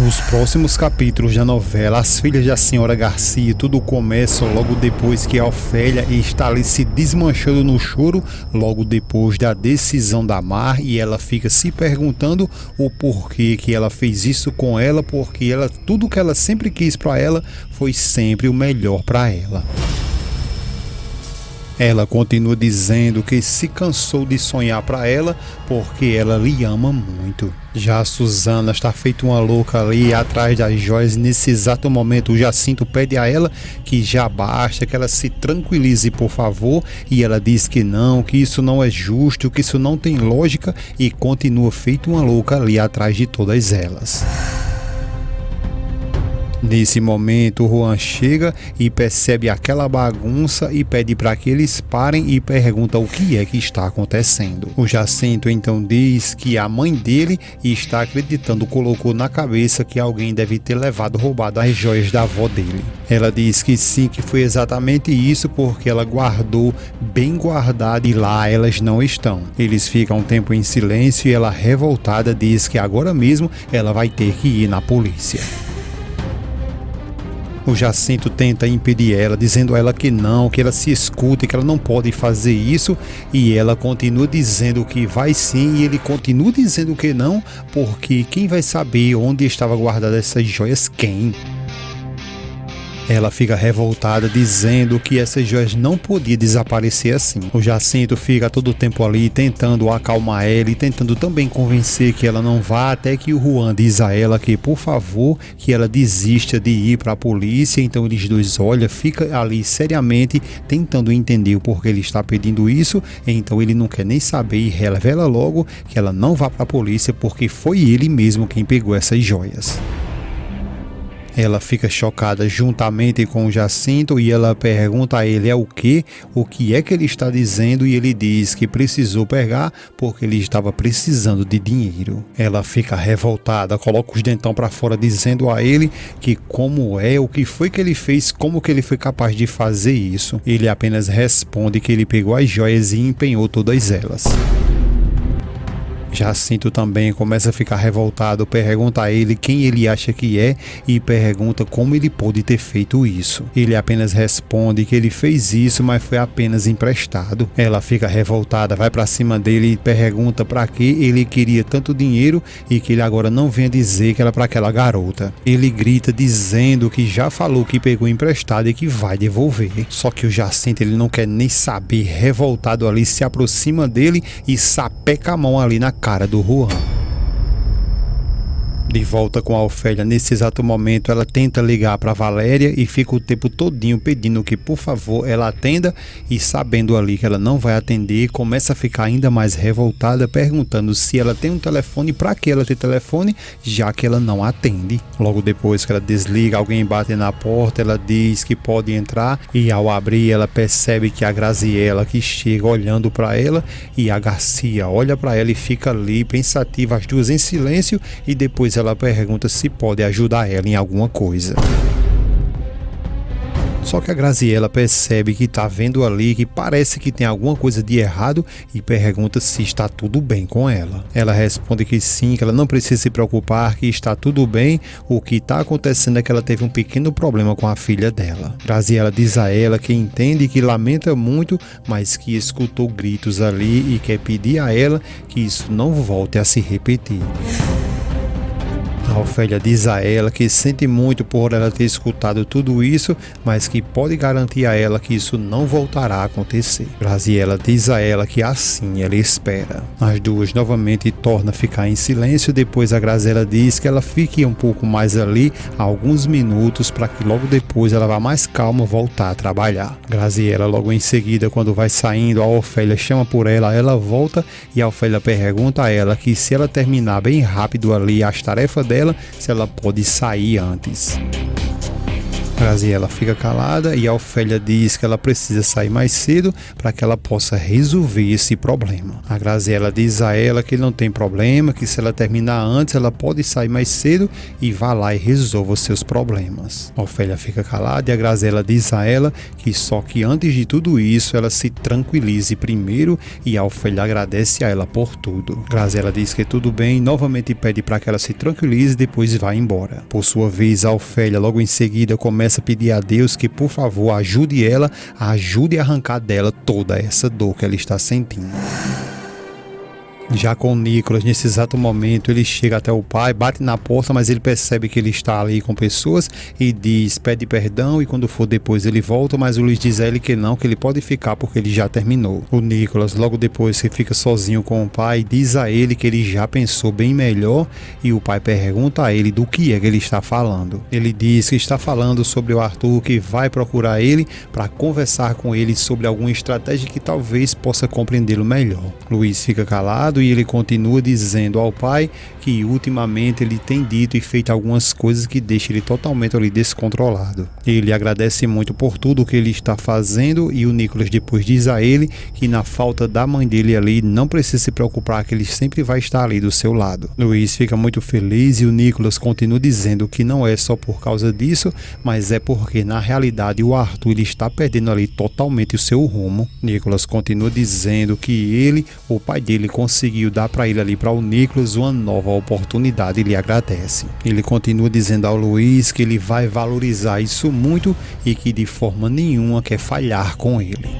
Nos próximos capítulos da novela, as filhas da senhora Garcia, tudo começa logo depois que a Ofélia está ali se desmanchando no choro, logo depois da decisão da Mar, e ela fica se perguntando o porquê que ela fez isso com ela, porque ela, tudo que ela sempre quis para ela foi sempre o melhor para ela. Ela continua dizendo que se cansou de sonhar para ela porque ela lhe ama muito. Já a Suzana está feita uma louca ali atrás das joias. Nesse exato momento o Jacinto pede a ela que já basta, que ela se tranquilize por favor, e ela diz que isso não é justo, que isso não tem lógica, e continua feita uma louca ali atrás de todas elas. Nesse momento, o Juan chega e percebe aquela bagunça e pede para que eles parem e pergunta o que é que está acontecendo. O Jacinto então diz que a mãe dele está acreditando, colocou na cabeça que alguém deve ter roubado as joias da avó dele. Ela diz que sim, que foi exatamente isso, porque ela guardou bem guardado e lá elas não estão. Eles ficam um tempo em silêncio e ela, revoltada, diz que agora mesmo ela vai ter que ir na polícia. O Jacinto tenta impedir ela, dizendo a ela que ela se escute, que ela não pode fazer isso, e ela continua dizendo que vai sim, e ele continua dizendo que não, porque quem vai saber onde estava guardada essas joias? Quem? Ela fica revoltada, dizendo que essas joias não podiam desaparecer assim. O Jacinto fica todo o tempo ali tentando acalmar ela e tentando também convencer que ela não vá, até que o Juan diz a ela que, por favor, que ela desista de ir para a polícia. Então eles dois fica ali seriamente tentando entender o porquê ele está pedindo isso. Então ele não quer nem saber e revela logo que ela não vá para a polícia porque foi ele mesmo quem pegou essas joias. Ela fica chocada juntamente com o Jacinto e ela pergunta a ele o que é que ele está dizendo, e ele diz que precisou pegar porque ele estava precisando de dinheiro. Ela fica revoltada, coloca os dentão para fora, dizendo a ele que o que foi que ele fez, como que ele foi capaz de fazer isso. Ele apenas responde que ele pegou as joias e empenhou todas elas. Jacinto também começa a ficar revoltado, pergunta a ele quem ele acha que é e pergunta como ele pôde ter feito isso. Ele apenas responde que ele fez isso, mas foi apenas emprestado. Ela fica revoltada, vai pra cima dele e pergunta pra que ele queria tanto dinheiro e que ele agora não venha dizer que era pra aquela garota. Ele grita dizendo que já falou que pegou emprestado e que vai devolver. Só que o Jacinto, ele não quer nem saber, revoltado ali, se aproxima dele e sapeca a mão ali na cara do Juan. De volta com a Ofélia, nesse exato momento ela tenta ligar para Valéria e fica o tempo todinho pedindo que por favor ela atenda, e sabendo ali que ela não vai atender, começa a ficar ainda mais revoltada, perguntando se ela tem um telefone, para que ela tem telefone, já que ela não atende. Logo depois que ela desliga, alguém bate na porta, ela diz que pode entrar, e ao abrir ela percebe que a Graziella que chega olhando para ela, e a Garcia olha para ela e fica ali pensativa, as duas em silêncio, e depois ela pergunta se pode ajudar ela em alguma coisa. Só que a Graziella percebe que está vendo ali que parece que tem alguma coisa de errado e pergunta se está tudo bem com ela. Ela responde que sim, que ela não precisa se preocupar, que está tudo bem. O que está acontecendo é que ela teve um pequeno problema com a filha dela. Graziella diz a ela que entende, que lamenta muito, mas que escutou gritos ali e quer pedir a ela que isso não volte a se repetir. A Ofélia diz a ela que sente muito por ela ter escutado tudo isso, mas que pode garantir a ela que isso não voltará a acontecer. Graziella diz a ela que assim ela espera. As duas novamente tornam a ficar em silêncio. Depois a Graziella diz que ela fique um pouco mais ali, alguns minutos, para que logo depois ela vá mais calma voltar a trabalhar. Graziella logo em seguida, quando vai saindo, a Ofélia chama por ela, ela volta e a Ofélia pergunta a ela que se ela terminar bem rápido ali as tarefas dela, se ela pode sair antes. Graziela fica calada e a Ofélia diz que ela precisa sair mais cedo para que ela possa resolver esse problema. A Graziela diz a ela que não tem problema, que se ela terminar antes, ela pode sair mais cedo e vá lá e resolva os seus problemas. A Ofélia fica calada e a Graziela diz a ela que só que antes de tudo isso, ela se tranquilize primeiro e a Ofélia agradece a ela por tudo. Graziela diz que tudo bem e novamente pede para que ela se tranquilize e depois vá embora. Por sua vez, a Ofélia logo em seguida começa a pedir a Deus que por favor ajude ela, ajude a arrancar dela toda essa dor que ela está sentindo. Já com o Nicolas, nesse exato momento, ele chega até o pai, bate na porta, mas ele percebe que ele está ali com pessoas e diz, pede perdão, e quando for depois ele volta, mas o Luiz diz a ele que não, que ele pode ficar porque ele já terminou. O Nicolas, logo depois que fica sozinho com o pai, diz a ele que ele já pensou bem melhor e o pai pergunta a ele do que é que ele está falando. Ele diz que está falando sobre o Arthur, que vai procurar ele para conversar com ele sobre alguma estratégia que talvez possa compreendê-lo melhor. Luiz fica calado e ele continua dizendo ao pai que ultimamente ele tem dito e feito algumas coisas que deixam ele totalmente ali descontrolado. Ele agradece muito por tudo que ele está fazendo e o Nicolas depois diz a ele que na falta da mãe dele ali não precisa se preocupar, que ele sempre vai estar ali do seu lado. Luiz fica muito feliz e o Nicolas continua dizendo que não é só por causa disso, mas é porque na realidade o Arthur ele está perdendo ali totalmente o seu rumo. Nicolas continua dizendo que ele, o pai dele, conseguiu dar para ele ali, para o Nicolas, uma nova oportunidade e lhe agradece. Ele continua dizendo ao Luiz que ele vai valorizar isso muito e que de forma nenhuma quer falhar com ele.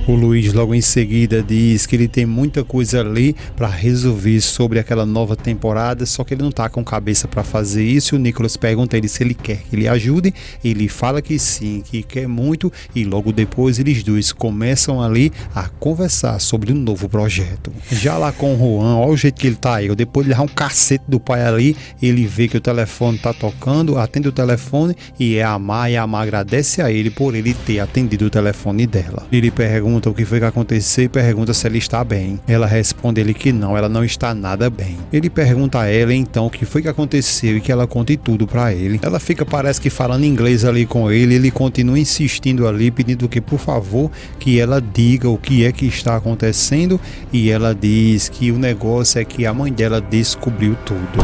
O Luiz logo em seguida diz que ele tem muita coisa ali para resolver sobre aquela nova temporada, só que ele não tá com cabeça para fazer isso. E o Nicolas pergunta a ele se ele quer que ele ajude, ele fala que sim, que quer muito, e logo depois eles dois começam ali a conversar sobre um novo projeto. Já lá com o Juan, olha o jeito que ele tá aí, depois de levar um cacete do pai ali, ele vê que o telefone tá tocando, atende o telefone e é a Mar, e a Mar agradece a ele por ele ter atendido o telefone dela. Ele pergunta o que foi que aconteceu e pergunta se ela está bem. Ela responde ele que não, ela não está nada bem. Ele pergunta a ela então o que foi que aconteceu e que ela conte tudo para ele. Ela fica, parece que falando inglês ali com ele, ele continua insistindo ali, pedindo que por favor que ela diga o que é que está acontecendo, e ela diz que o negócio é que a mãe dela descobriu tudo.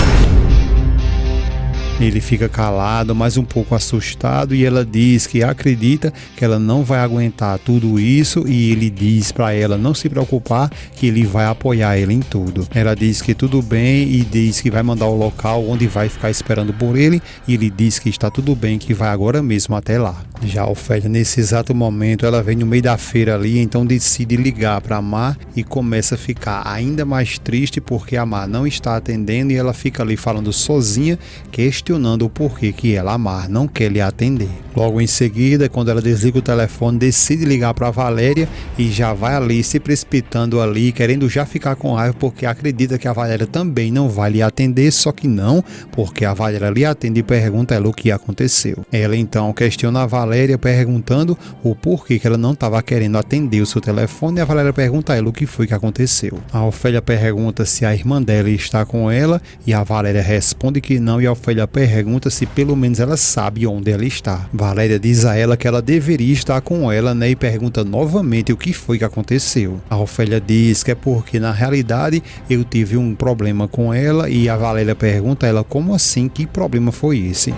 Ele fica calado, mas um pouco assustado, e ela diz que acredita que ela não vai aguentar tudo isso, e ele diz para ela não se preocupar, que ele vai apoiar ela em tudo. Ela diz que tudo bem e diz que vai mandar o local onde vai ficar esperando por ele, e ele diz que está tudo bem, que vai agora mesmo até lá. Já a Ofélia, nesse exato momento, ela vem no meio da feira ali, então decide ligar para a Mar e começa a ficar ainda mais triste porque a Mar não está atendendo, e ela fica ali falando sozinha, questionando o porquê que ela, a Mar, não quer lhe atender. Logo em seguida, quando ela desliga o telefone, decide ligar para a Valéria e já vai ali se precipitando ali, querendo já ficar com raiva porque acredita que a Valéria também não vai lhe atender, só que não, porque a Valéria lhe atende e pergunta a ela o que aconteceu. Ela então questiona a Valéria perguntando o porquê que ela não estava querendo atender o seu telefone, e a Valéria pergunta a ela o que foi que aconteceu. A Ofélia pergunta se a irmã dela está com ela e a Valéria responde que não, e a Ofélia pergunta se pelo menos ela sabe onde ela está. Valéria diz a ela que ela deveria estar com ela, né, e pergunta novamente o que foi que aconteceu. A Ofélia diz que é porque na realidade eu tive um problema com ela, e a Valéria pergunta a ela como assim, que problema foi esse?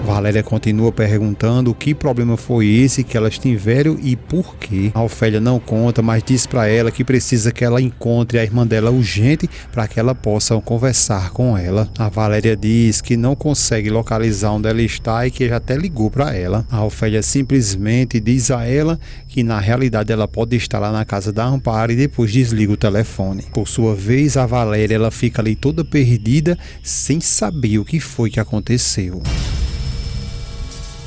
Valéria continua perguntando o que problema foi esse que elas tiveram e por quê. A Ofélia não conta, mas diz para ela que precisa que ela encontre a irmã dela urgente para que ela possa conversar com ela. A Valéria diz que não consegue localizar onde ela está e que já até ligou para ela. A Ofélia simplesmente diz a ela que na realidade ela pode estar lá na casa da Amparo, e depois desliga o telefone. Por sua vez, a Valéria ela fica ali toda perdida, sem saber o que foi que aconteceu.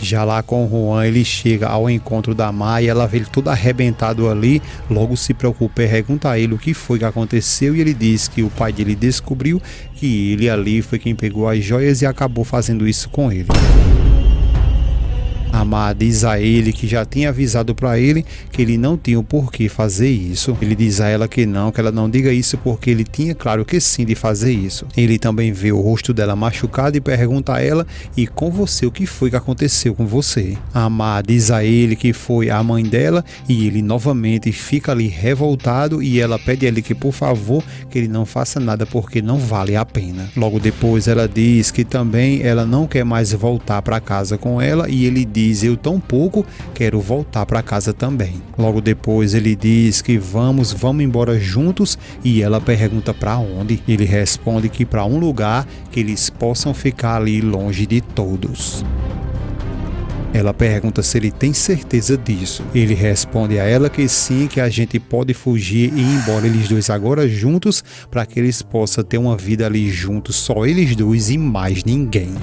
Já lá com o Juan, ele chega ao encontro da Mar e ela vê ele todo arrebentado ali, logo se preocupa e pergunta a ele o que foi que aconteceu, e ele diz que o pai dele descobriu que ele ali foi quem pegou as joias e acabou fazendo isso com ele. Amar diz a ele que já tinha avisado para ele que ele não tinha o porquê fazer isso. Ele diz a ela que ela não diga isso porque ele tinha claro que sim de fazer isso. Ele também vê o rosto dela machucado e pergunta a ela: e com você, o que foi que aconteceu com você? Amar diz a ele que foi a mãe dela e ele novamente fica ali revoltado e ela pede a ele que por favor que ele não faça nada porque não vale a pena. Logo depois ela diz que também ela não quer mais voltar para casa com ela e ele diz: eu tampouco quero voltar para casa também. Logo depois ele diz que vamos embora juntos e ela pergunta para onde. Ele responde que para um lugar que eles possam ficar ali longe de todos. Ela pergunta se ele tem certeza disso. Ele responde a ela que sim, que a gente pode fugir e ir embora eles dois agora juntos para que eles possam ter uma vida ali juntos, só eles dois e mais ninguém.